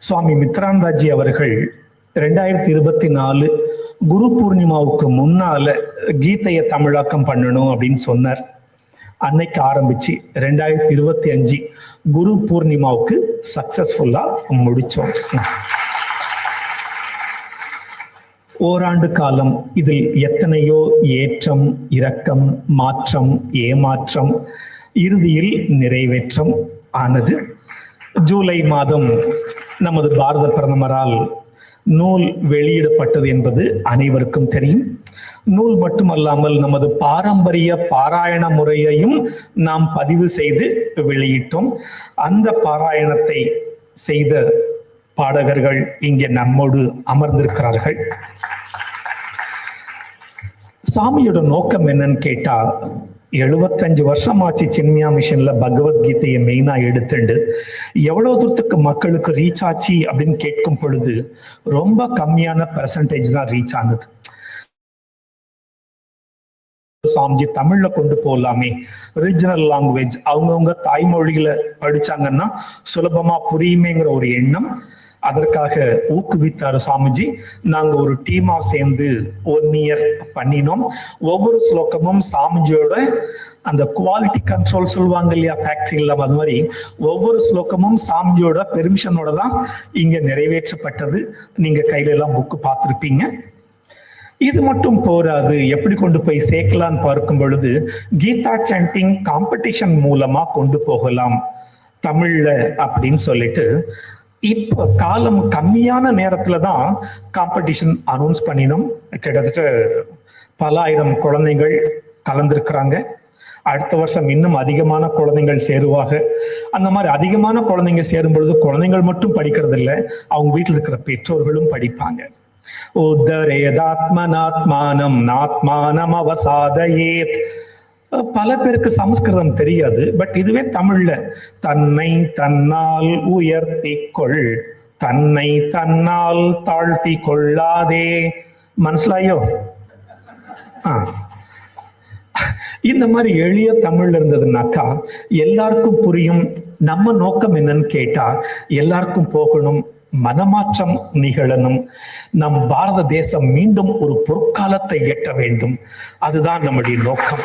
சுவாமி மித்ரானந்தாஜி அவர்கள் 2024 குரு பூர்ணிமாவுக்கு முன்னால கீதையை தமிழாக்கம் பண்ணணும் அப்படின்னு சொன்னார். அன்னைக்கு ஆரம்பிச்சு 2025 குரு பூர்ணிமாவுக்கு சக்சஸ்ஃபுல்லா முடிச்சோம். ஓராண்டு காலம் இதில் எத்தனையோ ஏற்றம், இரக்கம், மாற்றம், ஏமாற்றம், இறுதியில் நிறைவேற்றம் ஆனது. ஜூலை மாதம் நமது பாரத பிரதமரால் நூல் வெளியிடப்பட்டது என்பது அனைவருக்கும் தெரியும். நூல் மட்டுமல்லாமல் நமது பாரம்பரிய பாராயண முறையையும் நாம் பதிவு செய்து வெளியிட்டோம். அந்த பாராயணத்தை செய்த பாடகர்கள் இங்கே நம்மோடு அமர்ந்திருக்கிறார்கள். சாமியோட நோக்கம் என்னன்னு கேட்டா, 75 வருஷம் ஆச்சு சின்மயா மிஷன்ல பகவத்கீதையை மெயினா எடுத்துண்டு எவ்வளவு தூரத்துக்கு மக்களுக்கு ரீச் ஆச்சு அப்படின்னு கேட்கும் பொழுது ரொம்ப கம்மியான பெர்சன்டேஜ் தான் ரீச் ஆனது. சாமிஜி தமிழ்ல கொண்டு போகலாமே, ரீஜனல் லாங்குவேஜ் அவங்கவுங்க தாய்மொழியில படிச்சாங்கன்னா சுலபமா புரியுமேங்கிற ஒரு எண்ணம். அதற்காக ஊக்குவித்தாரு சாமிஜி. நாங்க ஒரு டீமா சேர்ந்து 1 இயர் பண்ணினோம். ஒவ்வொரு ஸ்லோகமும் சாமிஜியோட அந்த குவாலிட்டி கண்ட்ரோல் சொல்லுவாங்க இல்லையா, ஃபேக்டரியில், அது மாதிரி ஒவ்வொரு ஸ்லோகமும் சாமிஜியோட பெர்மிஷனோட தான் இங்க நிறைவேற்றப்பட்டது. நீங்க கையில எல்லாம் புக்கு பார்த்துருப்பீங்க. இது மட்டும் போராது, எப்படி கொண்டு போய் சேர்க்கலான்னு பார்க்கும் பொழுது கீதா சாண்டிங் காம்படிஷன் மூலமா கொண்டு போகலாம் தமிழ்ல அப்படின்னு சொல்லிட்டு இப்ப காலம் கம்மியான நேரத்துல தான் காம்படிஷன் அனௌன்ஸ் பண்ணினோம். கிட்டத்தட்ட பல ஆயிரம் குழந்தைகள் கலந்துருக்கிறாங்க. அடுத்த வருஷம் இன்னும் அதிகமான குழந்தைகள் சேருவாங்க. அந்த மாதிரி அதிகமான குழந்தைங்க சேரும் பொழுது குழந்தைகள் மட்டும் படிக்கிறது இல்லை, அவங்க வீட்டில் இருக்கிற பெற்றோர்களும் படிப்பாங்க. உத்தரேதாத்மனாத்மானம் நாத்மானம் அவசாதயேத். பல பேருக்கு சமஸ்கிருதம் தெரியாது, பட் இதுவே தமிழ்ல தன்னை தன்னால் உயர்த்தி கொள், தன்னை தன்னால் தாழ்த்தி கொள்ளாதே. மனசிலாயோ? இந்த மாதிரி எளிய தமிழ்ல இருந்ததுனாக்கா எல்லாருக்கும் புரியும். நம்ம நோக்கம் என்னன்னு கேட்டா, எல்லாருக்கும் போகணும், மனமாற்றம் நிகழணும், நம் பாரத தேசம் மீண்டும் ஒரு பொற்காலத்தை எட்ட வேண்டும். அதுதான் நம்முடைய நோக்கம்.